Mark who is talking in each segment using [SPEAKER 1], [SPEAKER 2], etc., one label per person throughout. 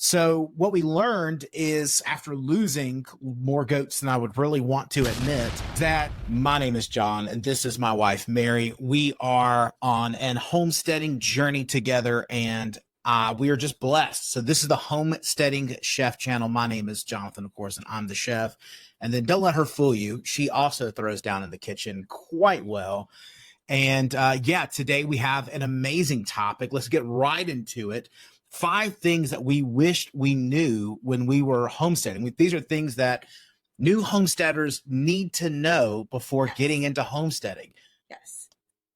[SPEAKER 1] So what we learned is, after losing more goats than I would really want to admit, that my name is John and this is my wife, Mary. We are on an homesteading journey together, and we are just blessed. So this is the Homesteading Chef channel. My name is Jonathan, of course, and I'm the chef. And then don't let her fool you. She also throws down in the kitchen quite well. And yeah, today we have an amazing topic. Let's get right into it. 5 things that we wished we knew when we were homesteading. These are things that new homesteaders need to know before getting into homesteading.
[SPEAKER 2] Yes.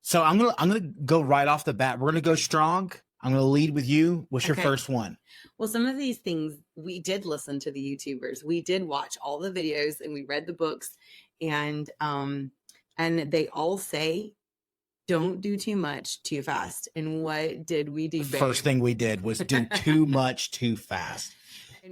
[SPEAKER 1] So I'm gonna go right off the bat. We're gonna go strong. I'm gonna lead with you. What's your first one?
[SPEAKER 2] Well, some of these things, we did listen to the YouTubers. We did watch all the videos and we read the books, and they all say, don't do too much too fast. And what did we do?
[SPEAKER 1] First thing we did was do too much too fast.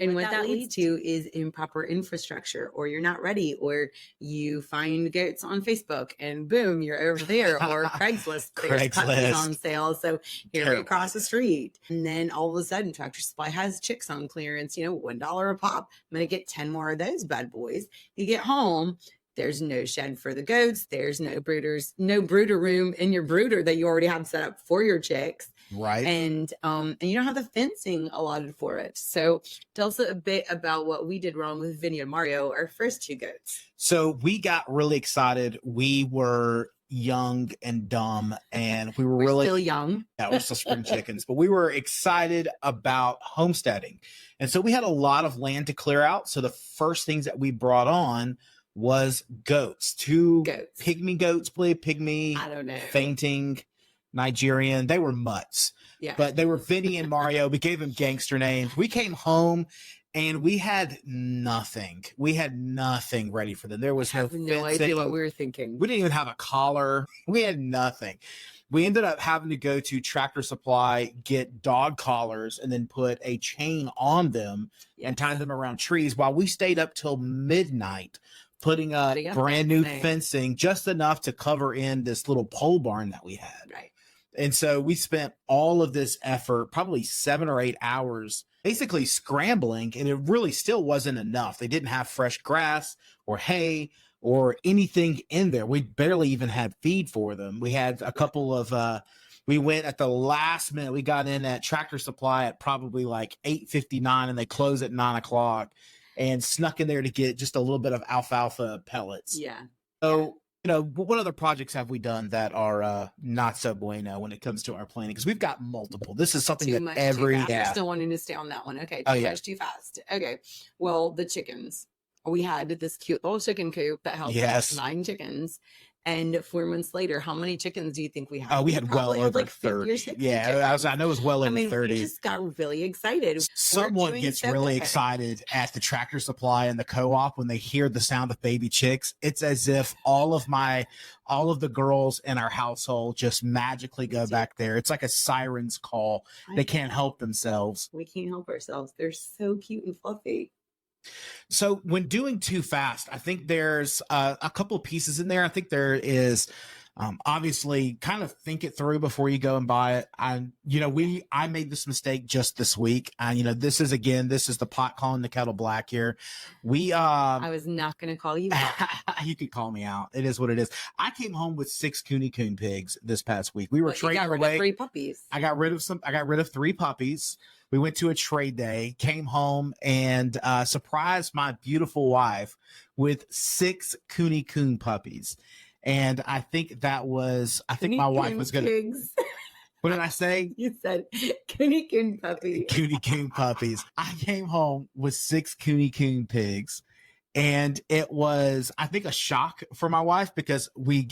[SPEAKER 2] And what that leads to is improper infrastructure, or you're not ready, or you find goats on Facebook and boom, you're over there, or Craigslist, there's puppies on sale. So here we across the street. And then all of a sudden Tractor Supply has chicks on clearance, $1 a pop. I'm going to get 10 more of those bad boys. You get home, there's no shed for the goats. There's no brooder room in your brooder that you already have set up for your chicks.
[SPEAKER 1] Right.
[SPEAKER 2] And you don't have the fencing allotted for it. So tell us a bit about what we did wrong with Vinny and Mario, our first 2 goats.
[SPEAKER 1] So we got really excited. We were young and dumb, and we were really
[SPEAKER 2] still young.
[SPEAKER 1] Yeah, we're still spring chickens, but we were excited about homesteading. And so we had a lot of land to clear out. So the first things that we brought on was goats. 2 pygmy goats, pygmy,
[SPEAKER 2] I don't know,
[SPEAKER 1] fainting, Nigerian. They were mutts.
[SPEAKER 2] Yeah.
[SPEAKER 1] But they were Vinny and Mario. We gave them gangster names. We came home and we had nothing. We had nothing ready for them. There was no
[SPEAKER 2] idea what we were thinking.
[SPEAKER 1] We didn't even have a collar. We had nothing. We ended up having to go to Tractor Supply, get dog collars, and then put a chain on them and tie them around trees, while we stayed up till midnight putting up brand new fencing, just enough to cover in this little pole barn that we had.
[SPEAKER 2] Right.
[SPEAKER 1] And so we spent all of this effort, probably 7 or 8 hours, basically scrambling, and it really still wasn't enough. They didn't have fresh grass or hay or anything in there. We barely even had feed for them. We had a couple of we went at the last minute. We got in at Tractor Supply at probably like 8:59, and they close at 9 o'clock, and snuck in there to get just a little bit of alfalfa pellets.
[SPEAKER 2] Yeah.
[SPEAKER 1] So, what other projects have we done that are not so bueno when it comes to our planning? Because we've got multiple. This is something that
[SPEAKER 2] We're still wanting to stay on that one. Okay. Much too fast. Okay. Well, the chickens. We had this cute little chicken coop that held 9 chickens. And 4 months later, how many chickens do you think we had?
[SPEAKER 1] We had well over like 30. Yeah, I know it was well over 30.
[SPEAKER 2] We just got really excited.
[SPEAKER 1] Someone gets really excited at the Tractor Supply and the co-op when they hear the sound of baby chicks. It's as if all of the girls in our household just magically go back there. It's like a siren's call. They can't help themselves.
[SPEAKER 2] We can't help ourselves. They're so cute and fluffy.
[SPEAKER 1] So when doing too fast, I think there's a couple of pieces in there. I think there is obviously kind of think it through before you go and buy it. I made this mistake just this week. This is the pot calling the kettle black here. I
[SPEAKER 2] was not going to call you out.
[SPEAKER 1] You could call me out. It is what it is. I came home with 6 coon pigs this past week. We were trading away.
[SPEAKER 2] You got rid of 3 puppies.
[SPEAKER 1] I got rid of 3 puppies. We went to a trade day, came home, and surprised my beautiful wife with 6 coon puppies. And I think my wife was going to. What did I say?
[SPEAKER 2] You said coon puppies.
[SPEAKER 1] Coon puppies. I came home with 6 coon pigs, and it was, I think, a shock for my wife, because we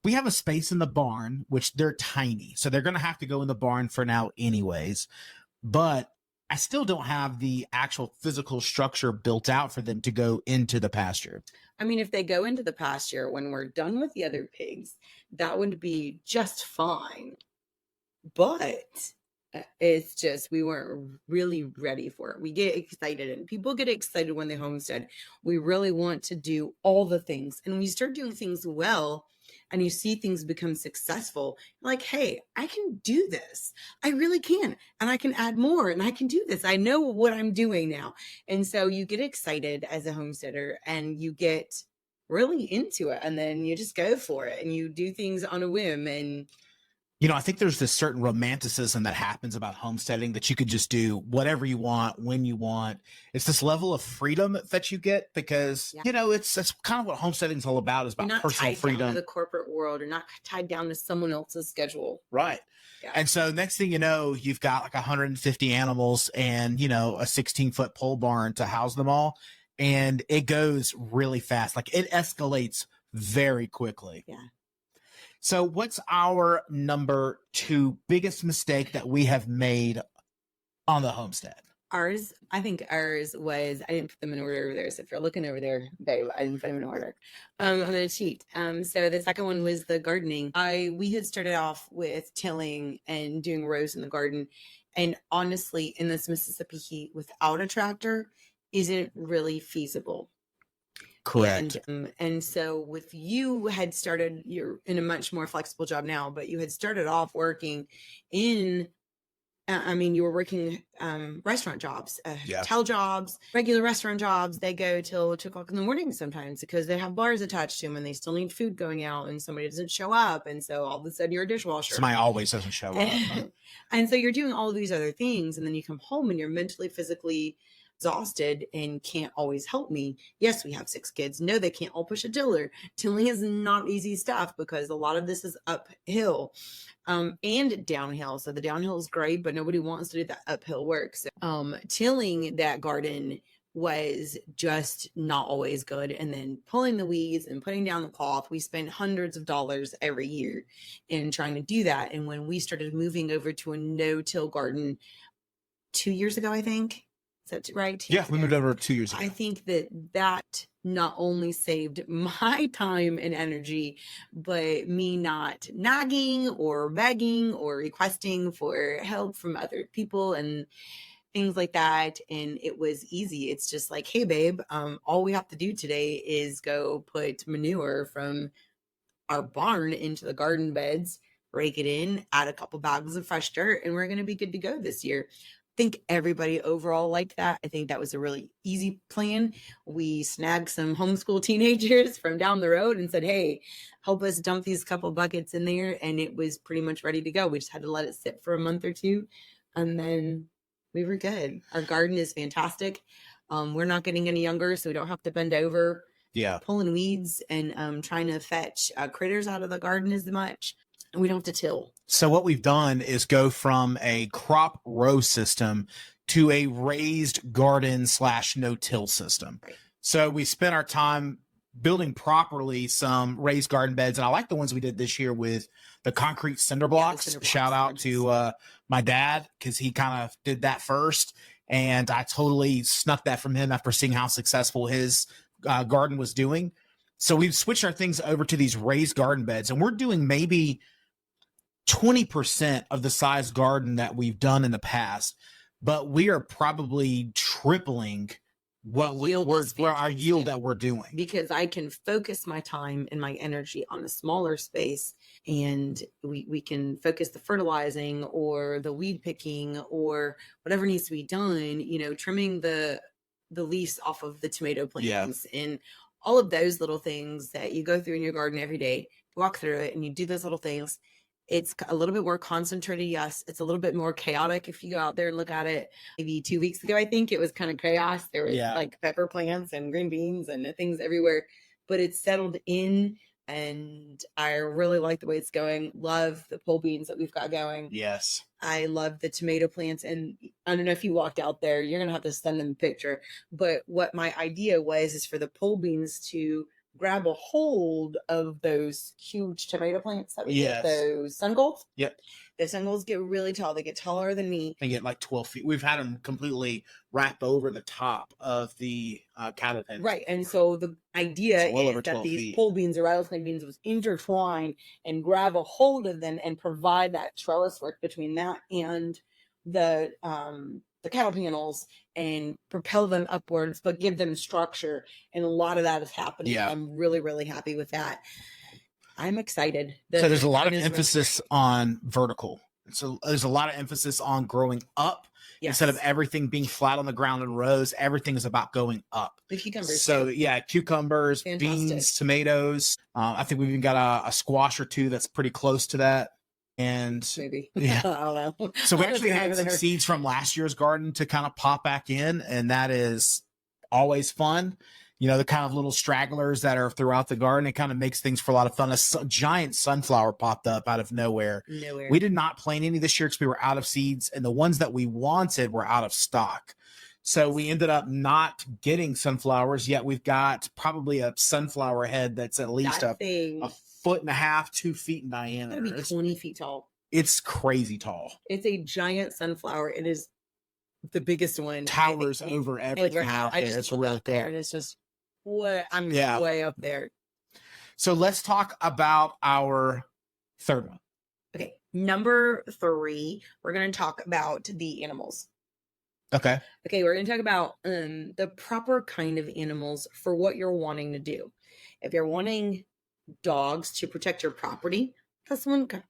[SPEAKER 1] have a space in the barn, which they're tiny, so they're going to have to go in the barn for now anyways. But I still don't have the actual physical structure built out for them to go into the pasture.
[SPEAKER 2] I mean, if they go into the pasture when we're done with the other pigs, that would be just fine. But it's just, we weren't really ready for it. We get excited, and people get excited when they homestead. We really want to do all the things, and we start doing things well. and you see things become successful, like, hey, I can do this. I really can. And I can add more and I can do this. I know what I'm doing now. And so you get excited as a homesteader and you get really into it, and then you just go for it and you do things on a whim. And
[SPEAKER 1] I think there's this certain romanticism that happens about homesteading, that you could just do whatever you want when you want. It's this level of freedom that you get because, it's kind of what homesteading is all about, is about personal freedom.
[SPEAKER 2] Down to the corporate world, or not tied down to someone else's schedule.
[SPEAKER 1] Right. Yeah. And so next thing you know, you've got like 150 animals and, a 16-foot pole barn to house them all. And it goes really fast. Like, it escalates very quickly.
[SPEAKER 2] Yeah.
[SPEAKER 1] So what's our number 2 biggest mistake that we have made on the homestead?
[SPEAKER 2] I think ours was, I didn't put them in order over there. So if you're looking over there, babe, I didn't put them in order on the sheet. So the second one was the gardening. We had started off with tilling and doing rows in the garden. And honestly, in this Mississippi heat, without a tractor, isn't really feasible.
[SPEAKER 1] Correct.
[SPEAKER 2] And so with you had started, you're in a much more flexible job now, but you had started off working in, you were working restaurant jobs, hotel jobs, regular restaurant jobs. They go till 2:00 in the morning sometimes because they have bars attached to them and they still need food going out and somebody doesn't show up. And so all of a sudden you're a dishwasher.
[SPEAKER 1] Somebody always doesn't show up.
[SPEAKER 2] And so you're doing all of these other things. And then you come home and you're mentally, physically exhausted and can't always help me. Yes, we have 6 kids. No, they can't all push a tiller. Tilling is not easy stuff because a lot of this is uphill and downhill. So the downhill is great, but nobody wants to do that uphill work. So tilling that garden was just not always good. And then pulling the weeds and putting down the cloth, we spend hundreds of dollars every year in trying to do that. And when we started moving over to a no-till garden 2 years ago, I think, is that right?
[SPEAKER 1] Yeah, we moved over 2 years ago.
[SPEAKER 2] I think that not only saved my time and energy, but me not nagging or begging or requesting for help from other people and things like that. And it was easy. It's just like, hey, babe, all we have to do today is go put manure from our barn into the garden beds, rake it in, add a couple bags of fresh dirt, and we're going to be good to go this year. Think everybody overall liked that. I think that was a really easy plan. We snagged some homeschool teenagers from down the road and said, hey, help us dump these couple buckets in there. And it was pretty much ready to go. We just had to let it sit for a month or two. And then we were good. Our garden is fantastic. We're not getting any younger, so we don't have to bend over pulling weeds and trying to fetch critters out of the garden as much. And we don't have to till.
[SPEAKER 1] So what we've done is go from a crop row system to a raised garden / no-till system.
[SPEAKER 2] Right.
[SPEAKER 1] So we spent our time building properly some raised garden beds. And I like the ones we did this year with the concrete cinder blocks. Shout out to my dad, because he kind of did that first. And I totally snuck that from him after seeing how successful his garden was doing. So we've switched our things over to these raised garden beds, and we're doing maybe 20% of the size garden that we've done in the past, but we are probably tripling our yield that we're doing,
[SPEAKER 2] because I can focus my time and my energy on a smaller space, and we can focus the fertilizing or the weed picking or whatever needs to be done, trimming the leaves off of the tomato plants and all of those little things that you go through in your garden every day. Walk through it and you do those little things. It's a little bit more concentrated. Yes, it's a little bit more chaotic if you go out there and look at it. Maybe 2 weeks ago, I think it was kind of chaos. There was like pepper plants and green beans and things everywhere, but it's settled in, and I really like the way it's going. Love the pole beans that we've got going.
[SPEAKER 1] Yes.
[SPEAKER 2] I love the tomato plants, and I don't know if you walked out there, you're going to have to send them a picture, but what my idea is for the pole beans to grab a hold of those huge tomato plants that we get, those sun golds.
[SPEAKER 1] Yep.
[SPEAKER 2] The sun golds get really tall. They get taller than me.
[SPEAKER 1] They get like 12 feet. We've had them completely wrap over the top of the cattle pen.
[SPEAKER 2] Right. And so the idea is that these pole beans or rattlesnake beans was intertwine and grab a hold of them and provide that trellis work between that and the cattle panels and propel them upwards, but give them structure. And a lot of that is happening.
[SPEAKER 1] Yeah.
[SPEAKER 2] I'm really, really happy with that. I'm excited.
[SPEAKER 1] So there's a lot of emphasis on vertical. So there's a lot of emphasis on growing up. Yes. Instead of everything being flat on the ground in rows, everything is about going up.
[SPEAKER 2] The cucumbers.
[SPEAKER 1] So yeah, cucumbers, fantastic. Beans, tomatoes. I think we've even got a squash or two that's pretty close to that. And
[SPEAKER 2] maybe,
[SPEAKER 1] yeah,
[SPEAKER 2] I don't know.
[SPEAKER 1] So we actually had some seeds from last year's garden to kind of pop back in, and that is always fun. You know, the kind of little stragglers that are throughout the garden. It kind of makes things for a lot of fun. A giant sunflower popped up out of nowhere. We did not plant any this year because we were out of seeds, and the ones that we wanted were out of stock. So we ended up not getting sunflowers, yet we've got probably a sunflower head that's at least a 1.5 feet, 2 feet in diameter.
[SPEAKER 2] It's 20 feet tall.
[SPEAKER 1] It's crazy tall.
[SPEAKER 2] It's a giant sunflower. It is the biggest one.
[SPEAKER 1] Towers over everything out there. It's right there.
[SPEAKER 2] And it's just way up there.
[SPEAKER 1] So let's talk about our third one.
[SPEAKER 2] Okay. Number 3, we're going to talk about the animals.
[SPEAKER 1] Okay.
[SPEAKER 2] We're going to talk about the proper kind of animals for what you're wanting to do. If you're wanting dogs to protect your property, this one kind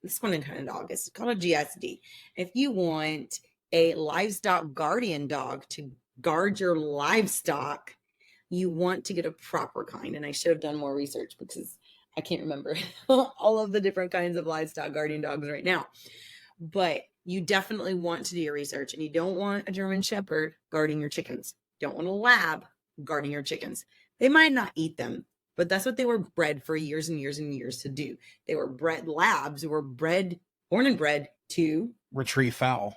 [SPEAKER 2] of dog is called a GSD. If you want a livestock guardian dog to guard your livestock, you want to get a proper kind. And I should have done more research because I can't remember all of the different kinds of livestock guardian dogs right now. But you definitely want to do your research, and you don't want a German Shepherd guarding your chickens. Don't want a lab guarding your chickens. They might not eat them, but that's what they were bred for years and years and years to do. They were bred, labs were born and bred to
[SPEAKER 1] retrieve fowl.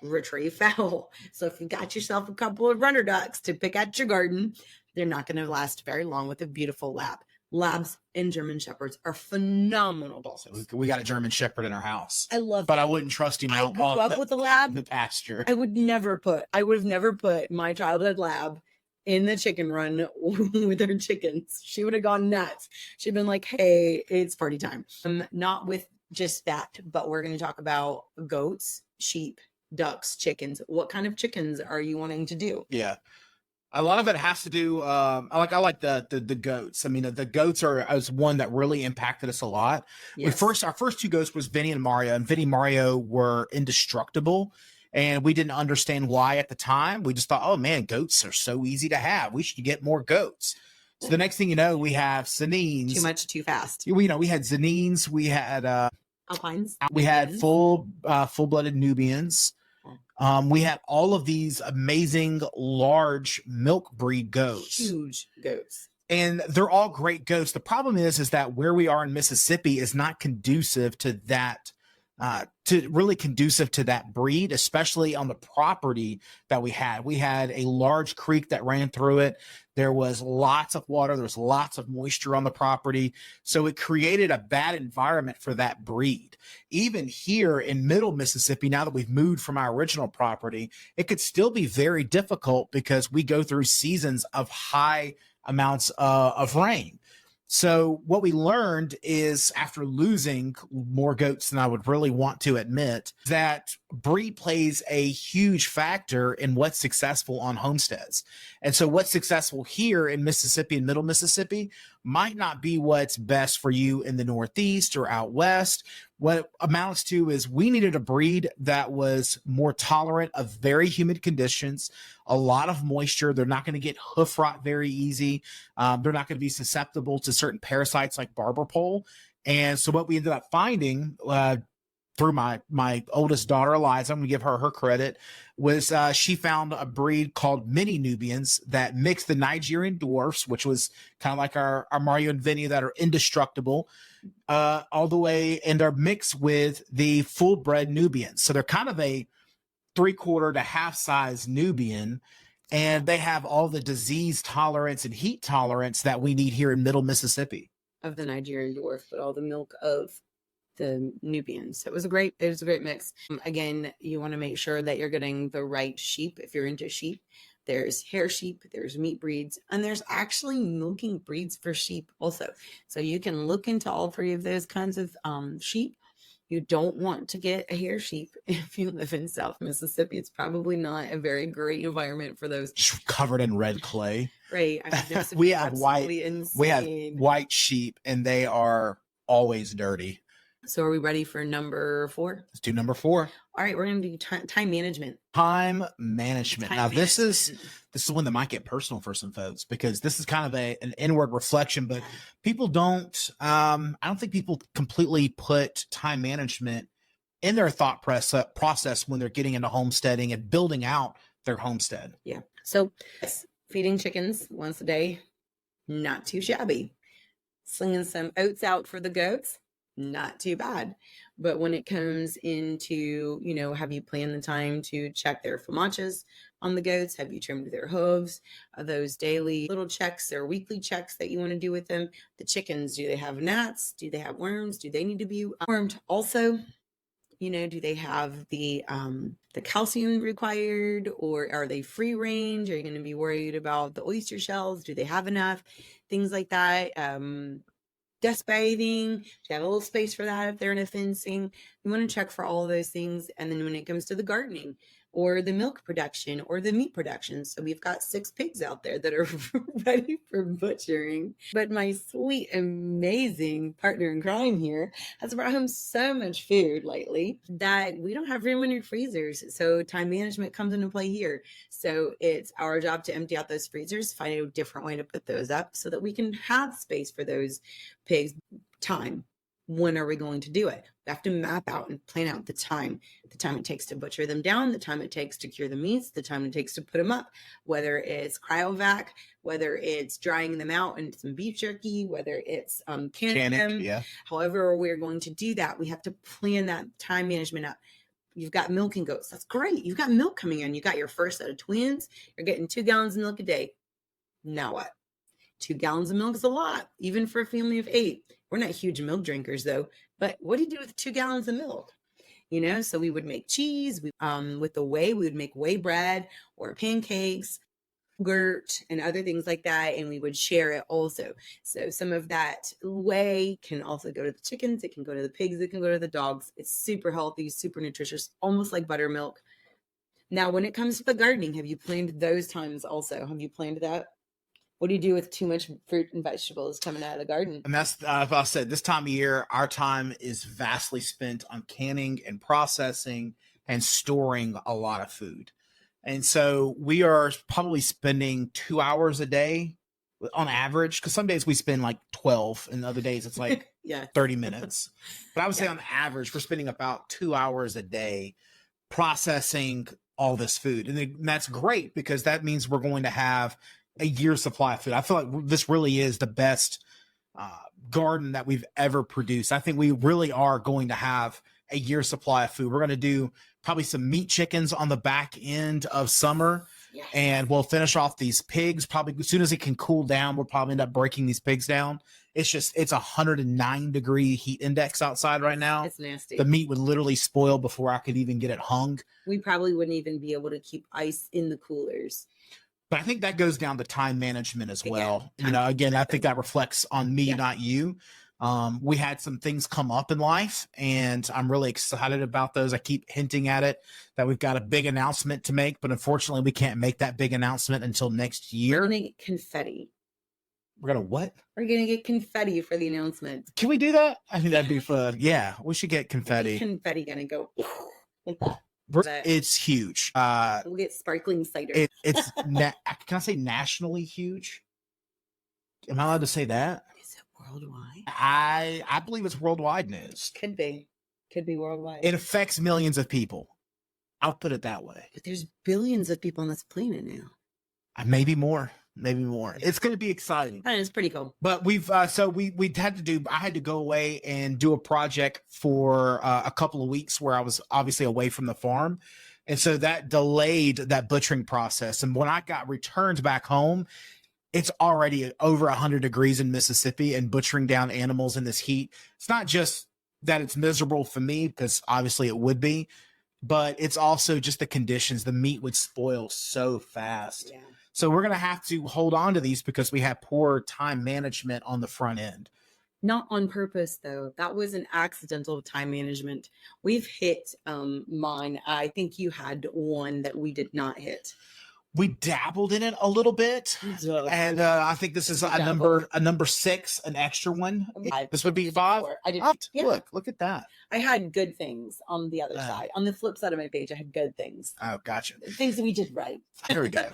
[SPEAKER 2] So if you got yourself a couple of runner ducks to pick at your garden, they're not going to last very long with a beautiful lab. Labs and German Shepherds are phenomenal dogs.
[SPEAKER 1] So we got a German Shepherd in our house.
[SPEAKER 2] I love
[SPEAKER 1] but I wouldn't trust him out
[SPEAKER 2] with the lab.
[SPEAKER 1] The pasture.
[SPEAKER 2] I would have never put my childhood lab in the chicken run with her chickens. She would have gone nuts. She'd been like, hey, it's party time. Not with just that, but we're going to talk about goats, sheep, ducks, chickens. What kind of chickens are you wanting to do?
[SPEAKER 1] Yeah. A lot of it has to do. I like the goats. I mean, the goats is one that really impacted us a lot. Yes. Our first 2 goats was Vinny and Mario, and Vinny and Mario were indestructible, and we didn't understand why at the time. We just thought, oh man, goats are so easy to have. We should get more goats. So the next thing you know, we have Zanines.
[SPEAKER 2] Too much, too fast.
[SPEAKER 1] We had Zanines. We had
[SPEAKER 2] Alpines.
[SPEAKER 1] We had full-blooded Nubians. We had all of these amazing large milk breed goats.
[SPEAKER 2] Huge goats.
[SPEAKER 1] And they're all great goats. The problem is that where we are in Mississippi is not conducive to that, conducive to that breed, especially on the property that we had. We had a large creek that ran through it. There was lots of water. There was lots of moisture on the property. So it created a bad environment for that breed. Even here in middle Mississippi, now that we've moved from our original property, it could still be very difficult because we go through seasons of high amounts of rain. So what we learned is, after losing more goats than I would really want to admit, that breed plays a huge factor in what's successful on homesteads. And so what's successful here in Mississippi and middle Mississippi might not be what's best for you in the Northeast or out West. What it amounts to is we needed a breed that was more tolerant of very humid conditions, a lot of moisture. They're not going to get hoof rot very easy. They're not going to be susceptible to certain parasites like barber pole. And so what we ended up finding through my oldest daughter, Eliza, I'm going to give her credit, was she found a breed called mini Nubians that mixed the Nigerian dwarfs, which was kind of like our Mario and Vinny that are indestructible, all the way, and are mixed with the full-bred Nubians. So they're kind of a 3/4 to half size Nubian, and they have all the disease tolerance and heat tolerance that we need here in middle Mississippi.
[SPEAKER 2] Of the Nigerian dwarf, but all the milk of the Nubians. So it was a great mix. Again, you want to make sure that you're getting the right sheep. If you're into sheep, there's hair sheep, there's meat breeds, and there's actually milking breeds for sheep also. So you can look into all 3 of those kinds of sheep. You don't want to get a hair sheep if you live in South Mississippi. It's probably not a very great environment for those.
[SPEAKER 1] Just covered in red clay.
[SPEAKER 2] Right.
[SPEAKER 1] We have white sheep, and they are always dirty.
[SPEAKER 2] So are we ready for number 4?
[SPEAKER 1] Let's do number 4.
[SPEAKER 2] All right, we're going to do time management.
[SPEAKER 1] Time management. Now, this is one that might get personal for some folks, because this is kind of an inward reflection, but people don't, I don't think people completely put time management in their thought process when they're getting into homesteading and building out their homestead.
[SPEAKER 2] Yeah. So feeding chickens once a day, not too shabby. Slinging some oats out for the goats, not too bad. But when it comes into, have you planned the time to check their famaches on the goats? Have you trimmed their hooves? Are those daily little checks or weekly checks that you want to do with them? The chickens, do they have gnats? Do they have worms? Do they need to be wormed? Also, do they have the calcium required, or are they free range? Are you going to be worried about the oyster shells? Do they have enough? Things like that. Dust bathing, do you have a little space for that if they're in a fencing? You want to check for all of those things. And then when it comes to the gardening or the milk production or the meat production, so we've got 6 pigs out there that are ready for butchering. But my sweet, amazing partner in crime here has brought home so much food lately that we don't have room in your freezers. So time management comes into play here. So it's our job to empty out those freezers, find a different way to put those up so that we can have space for those pigs. Time. When are we going to do it? We have to map out and plan out the time it takes to butcher them down, the time it takes to cure the meats, the time it takes to put them up, whether it's cryovac, whether it's drying them out in some beef jerky, whether it's canning them. Yeah. However we're going to do that, we have to plan that time management up. You've got milking goats. That's great. You've got milk coming in. You got your first set of twins. You're getting 2 gallons of milk a day. Now what? 2 gallons of milk is a lot, even for a family of 8. We're not huge milk drinkers though, but what do you do with 2 gallons of milk? So we would make cheese. With the whey, we would make whey bread or pancakes, yogurt, and other things like that, and we would share it also. So some of that whey can also go to the chickens. It can go to the pigs. It can go to the dogs. It's super healthy, super nutritious, almost like buttermilk. Now, when it comes to the gardening, have you planned those times also? Have you planned that? What do you do with too much fruit and vegetables coming out of the garden?
[SPEAKER 1] And that's, I said, this time of year, our time is vastly spent on canning and processing and storing a lot of food. And so we are probably spending 2 hours a day on average, because some days we spend like 12 and other days it's like 30 minutes. But I would say on average, we're spending about 2 hours a day processing all this food. And that's great, because that means we're going to have a year's supply of food. I feel like this really is the best garden that we've ever produced. I think we really are going to have a year's supply of food. We're going to do probably some meat chickens on the back end of summer. Yes. And we'll finish off these pigs. Probably as soon as it can cool down, we'll probably end up breaking these pigs down. It's 109 degree heat index outside right now.
[SPEAKER 2] It's nasty.
[SPEAKER 1] The meat would literally spoil before I could even get it hung.
[SPEAKER 2] We probably wouldn't even be able to keep ice in the coolers.
[SPEAKER 1] But I think that goes down to time management as well. Again, I think that reflects on me, not you. We had some things come up in life, and I'm really excited about those. I keep hinting at it, that we've got a big announcement to make, but unfortunately we can't make that big announcement until next year.
[SPEAKER 2] We're going to get confetti.
[SPEAKER 1] We're going to what?
[SPEAKER 2] We're going to get confetti for the announcement.
[SPEAKER 1] Can we do that? I think that'd be fun. Yeah, we should get confetti.
[SPEAKER 2] Confetti going to go like that.
[SPEAKER 1] It's huge.
[SPEAKER 2] We'll get sparkling cider.
[SPEAKER 1] It's can I say nationally huge? Am I allowed to say that?
[SPEAKER 2] Is it worldwide?
[SPEAKER 1] I believe it's worldwide news.
[SPEAKER 2] Could be worldwide.
[SPEAKER 1] It affects millions of people. I'll put it that way.
[SPEAKER 2] But there's billions of people on this planet now.
[SPEAKER 1] Maybe more. It's going to be exciting.
[SPEAKER 2] That is pretty cool.
[SPEAKER 1] But we had I had to go away and do a project for a couple of weeks where I was obviously away from the farm. And so that delayed that butchering process. And when I got returned back home, it's already over 100 degrees in Mississippi, and butchering down animals in this heat. It's not just that it's miserable for me, because obviously it would be, but it's also just the conditions. The meat would spoil so fast. Yeah. So we're going to have to hold on to these because we have poor time management on the front end.
[SPEAKER 2] Not on purpose, though. That was an accidental time management. We've hit mine. I think you had one that we did not hit.
[SPEAKER 1] We dabbled in it a little bit, and I think this is a number 6, an extra one. This would be 5.
[SPEAKER 2] I did.
[SPEAKER 1] Look at that.
[SPEAKER 2] I had good things on the other side. On the flip side of my page, I had good things.
[SPEAKER 1] Oh, gotcha.
[SPEAKER 2] Things that we did right.
[SPEAKER 1] There we go.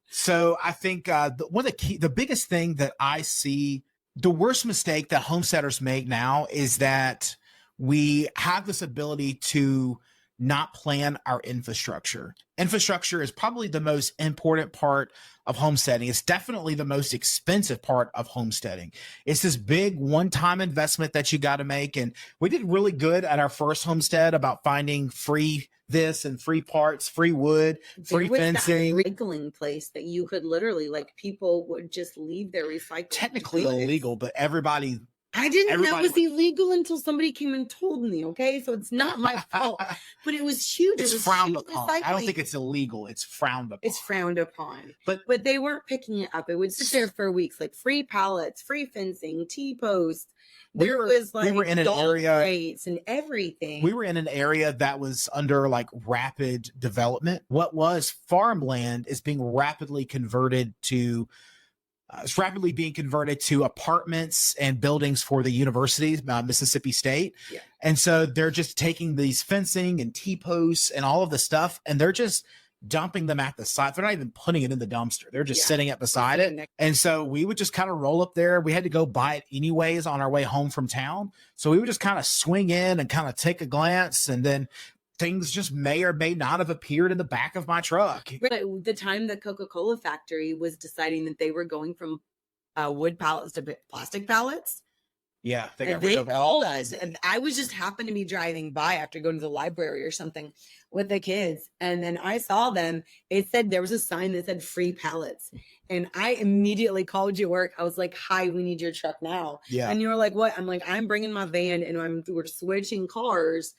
[SPEAKER 1] So I think the biggest thing that I see, the worst mistake that homesteaders make now is that we have this ability to not plan our infrastructure. Infrastructure is probably the most important part of homesteading. It's definitely the most expensive part of homesteading. It's this big one-time investment that you got to make. And we did really good at our first homestead about finding free this and free parts, free wood, free fencing.
[SPEAKER 2] Recycling place that you could literally, like, people would just leave their recycling.
[SPEAKER 1] Technically illegal, but everybody.
[SPEAKER 2] I didn't know it was illegal until somebody came and told me, okay? So it's not my fault. But it was huge.
[SPEAKER 1] It's frowned upon. I don't think it's illegal. It's frowned upon.
[SPEAKER 2] It's frowned upon. But they weren't picking it up. It would sit there for weeks, like free pallets, free fencing, T-posts.
[SPEAKER 1] We were in an area
[SPEAKER 2] rates and everything.
[SPEAKER 1] We were in an area that was under like rapid development. What was farmland is being rapidly converted to it's rapidly being converted to apartments and buildings for the universities, Mississippi State.
[SPEAKER 2] Yeah.
[SPEAKER 1] And so they're just taking these fencing and T-posts and all of the stuff, and they're just dumping them at the site. They're not even putting it in the dumpster. They're just sitting it beside it. And so we would just kind of roll up there. We had to go buy it anyways on our way home from town. So we would just kind of swing in and kind of take a glance, and then things just may or may not have appeared in the back of my truck.
[SPEAKER 2] The time the Coca-Cola factory was deciding that they were going from wood pallets to plastic pallets.
[SPEAKER 1] Yeah,
[SPEAKER 2] they called us, and I was just happened to be driving by after going to the library or something with the kids, and then I saw them. It said there was a sign that said free pallets, and I immediately called you at work. I was like, "Hi, we need your truck now."
[SPEAKER 1] Yeah,
[SPEAKER 2] and you were like, "What?" I'm like, "I'm bringing my van, and we're switching cars.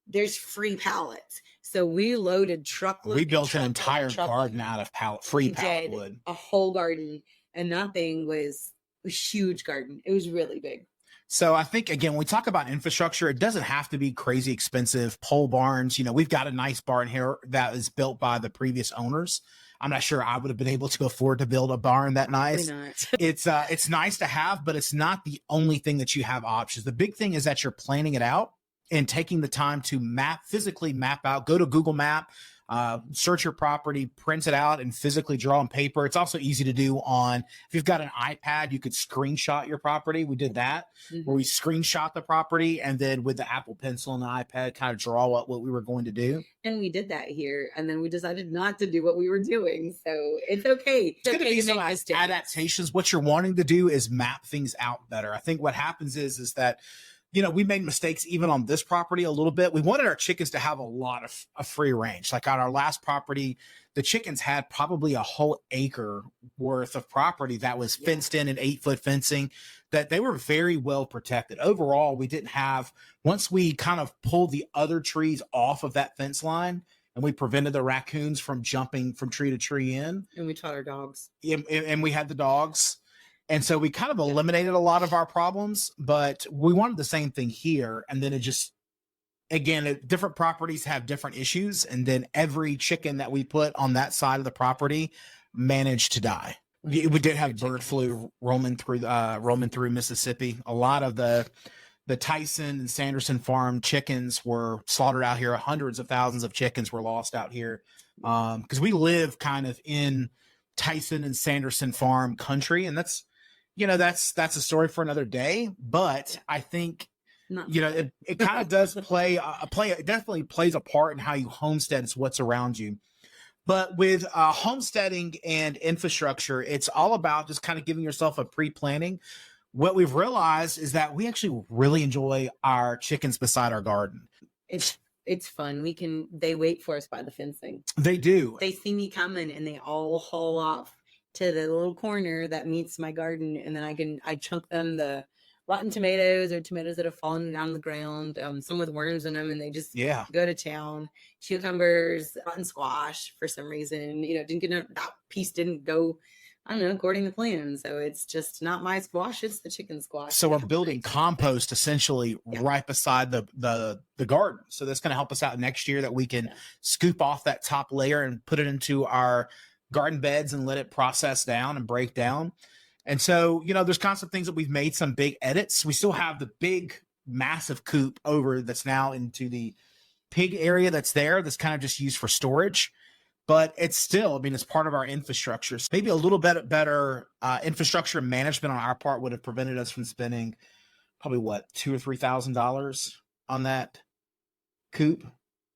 [SPEAKER 2] There's free pallets." So we loaded truckloads.
[SPEAKER 1] We built an entire garden out of free pallet wood.
[SPEAKER 2] A whole garden, and that thing was a huge garden. It was really big.
[SPEAKER 1] So I think, again, when we talk about infrastructure, it doesn't have to be crazy expensive pole barns. You know, we've got a nice barn here that was built by the previous owners. I'm not sure I would have been able to afford to build a barn that nice. It's nice to have, but it's not the only thing that you have options. The big thing is that you're planning it out and taking the time to physically map out, go to Google Map, search your property, print it out, and physically draw on paper. It's also easy to do if you've got an iPad, you could screenshot your property. We did that, where we screenshot the property, and then with the Apple Pencil and the iPad, kind of draw up what we were going to do.
[SPEAKER 2] And we did that here, and then we decided not to do what we were doing. So it's okay.
[SPEAKER 1] It's going to be some adaptations. What you're wanting to do is map things out better. I think what happens is that, you know, we made mistakes even on this property a little bit. We wanted our chickens to have a lot of free range. Like on our last property, the chickens had probably a whole acre worth of property that was fenced in and 8-foot fencing, that they were very well protected. Overall, we didn't have, once we kind of pulled the other trees off of that fence line, and we prevented the raccoons from jumping from tree to tree in.
[SPEAKER 2] And we taught our dogs.
[SPEAKER 1] And we had the dogs. And so we kind of eliminated a lot of our problems, but we wanted the same thing here. And then it just, again, different properties have different issues. And then every chicken that we put on that side of the property managed to die. We did have bird flu roaming through Mississippi. A lot of the Tyson and Sanderson farm chickens were slaughtered out here. Hundreds of thousands of chickens were lost out here. Because we live kind of in Tyson and Sanderson farm country. And that's a story for another day, but I think, it kind of does it definitely plays a part in how you homestead. It's what's around you. But with homesteading and infrastructure, it's all about just kind of giving yourself a pre-planning. What we've realized is that we actually really enjoy our chickens beside our garden.
[SPEAKER 2] It's fun. They wait for us by the fencing.
[SPEAKER 1] They do.
[SPEAKER 2] They see me coming and they all haul off to the little corner that meets my garden, and then I chunk them the rotten tomatoes or tomatoes that have fallen down the ground, some with worms in them, and they just go to town. Cucumbers, rotten squash for some reason, that piece didn't go, I don't know, according to plan. So it's just not my squash, it's the chicken squash.
[SPEAKER 1] So we're building compost essentially right beside the garden. So that's going to help us out next year, that we can scoop off that top layer and put it into our garden beds and let it process down and break down. And so, there's constant things that we've made some big edits. We still have the big, massive coop over that's now into the pig area that's there, that's kind of just used for storage. But it's still, it's part of our infrastructure. So maybe a little bit better infrastructure management on our part would have prevented us from spending probably $2,000 or $3,000 on that coop,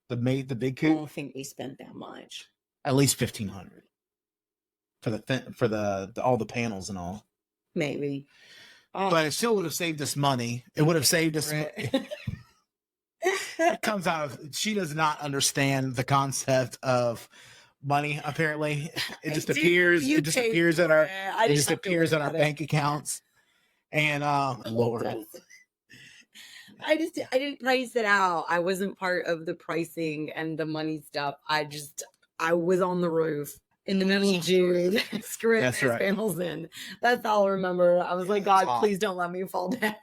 [SPEAKER 1] the big coop.
[SPEAKER 2] I don't think we spent that much.
[SPEAKER 1] At least $1,500 for the all the panels and all.
[SPEAKER 2] Maybe,
[SPEAKER 1] but it still would have saved us money. It would have saved us. It comes out of, she does not understand the concept of money. Apparently, it just appears. It just appears in our. It just appears in our bank accounts. And Lord,
[SPEAKER 2] I didn't price it out. I wasn't part of the pricing and the money stuff. I was on the roof in the middle of June, screwing those panels in. That's all I remember. I was like, God, please don't let me fall down.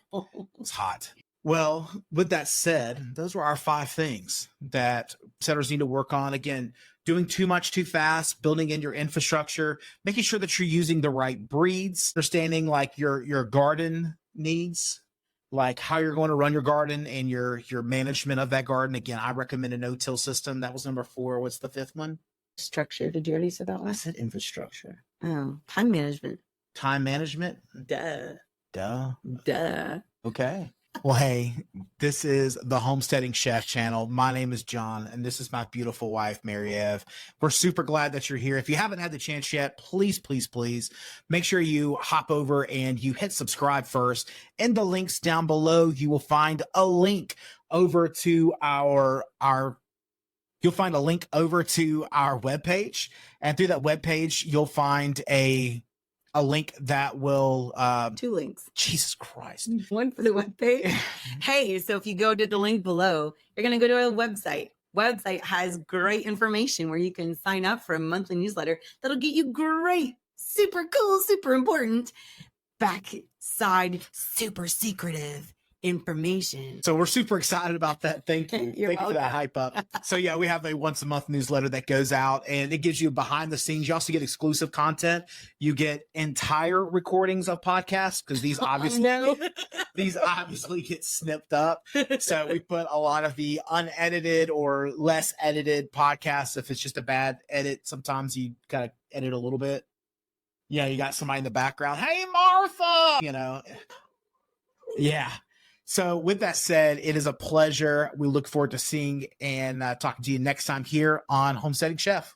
[SPEAKER 1] It's hot. Well, with that said, those were our 5 things that setters need to work on. Again, doing too much too fast, building in your infrastructure, making sure that you're using the right breeds, understanding like your garden needs, like how you're going to run your garden and your management of that garden. Again, I recommend a no-till system. That was number 4. What's the 5th one?
[SPEAKER 2] Structure. Did you already say that one?
[SPEAKER 1] I said infrastructure.
[SPEAKER 2] Oh, time management.
[SPEAKER 1] Time management?
[SPEAKER 2] Duh.
[SPEAKER 1] Okay. Well, hey, this is the Homesteading Chef channel. My name is John, and this is my beautiful wife, Maryeve. We're super glad that you're here. If you haven't had the chance yet, please, please, please make sure you hop over and you hit subscribe first. In the links down below, you will find a link over to our you'll find a link over to our webpage. And through that webpage, you'll find a link that will
[SPEAKER 2] 2 links.
[SPEAKER 1] Jesus Christ.
[SPEAKER 2] One for the webpage. Hey, so if you go to the link below, you're going to go to our website. Website has great information where you can sign up for a monthly newsletter that'll get you great, super cool, super important, backside, super secretive information.
[SPEAKER 1] So we're super excited about that. Thank you. Thank you for that hype up. So yeah, we have a once a month newsletter that goes out and it gives you behind the scenes. You also get exclusive content. You get entire recordings of podcasts because these obviously get snipped up. So we put a lot of the unedited or less edited podcasts. If it's just a bad edit, sometimes you kind of edit a little bit. Yeah, you got somebody in the background. Hey, Martha, yeah. So with that said, it is a pleasure. We look forward to seeing and talking to you next time here on Homesteading Chef.